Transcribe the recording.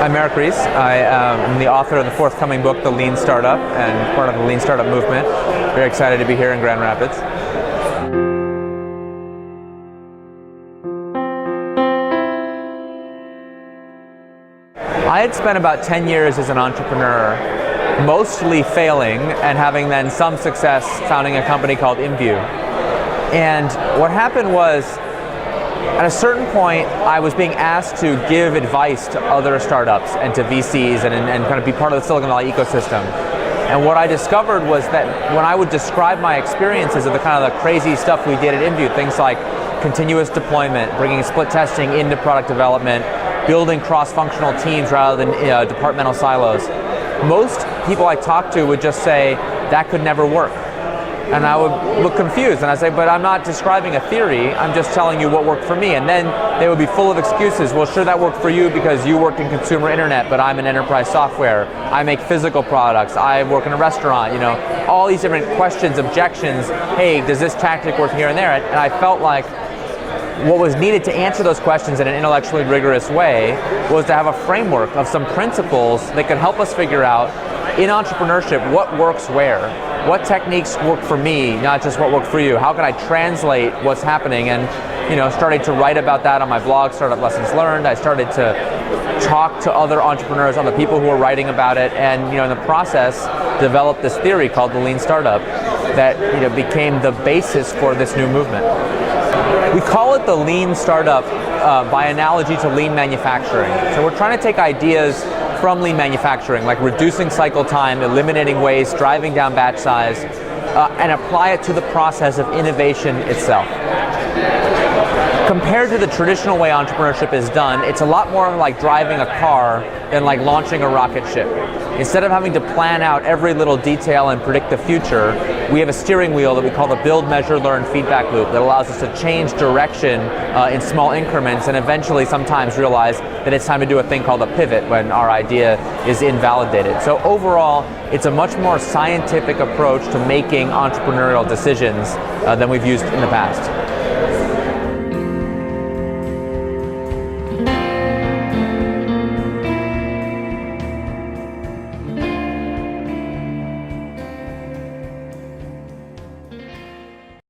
I'm Erik Ris. I am the author of the forthcoming book, The Lean Startup, and part of the Lean Startup movement. Very excited to be here in Grand Rapids. I had spent about 10 years as an entrepreneur, mostly failing and having then some success founding a company called InView. And what happened was, at a certain point, I was being asked to give advice to other startups and to VCs and kind of be part of the Silicon Valley ecosystem. And what I discovered was that when I would describe my experiences of the kind of the crazy stuff we did at InView, things like continuous deployment, bringing split testing into product development, building cross-functional teams rather than departmental silos, most people I talked to would just say, that could never work. And I would look confused and I'd say, but I'm not describing a theory, I'm just telling you what worked for me. And then they would be full of excuses. Well, sure, that worked for you because you worked in consumer internet, but I'm in enterprise software. I make physical products, I work in a restaurant, all these different questions, objections. Hey, does this tactic work here and there? And I felt like what was needed to answer those questions in an intellectually rigorous way was to have a framework of some principles that could help us figure out in entrepreneurship what works where. What techniques work for me, not just what worked for you? How can I translate what's happening? And started to write about that on my blog, Startup Lessons Learned. I started to talk to other entrepreneurs, other people who were writing about it, and in the process developed this theory called the Lean Startup that became the basis for this new movement. We call it the Lean Startup by analogy to lean manufacturing. So we're trying to take ideas from lean manufacturing, like reducing cycle time, eliminating waste, driving down batch size, and apply it to the process of innovation itself. Compared to the traditional way entrepreneurship is done, it's a lot more like driving a car than like launching a rocket ship. Instead of having to plan out every little detail and predict the future, we have a steering wheel that we call the build, measure, learn feedback loop that allows us to change direction in small increments and eventually sometimes realize that it's time to do a thing called a pivot when our idea is invalidated. So overall, it's a much more scientific approach to making entrepreneurial decisions than we've used in the past.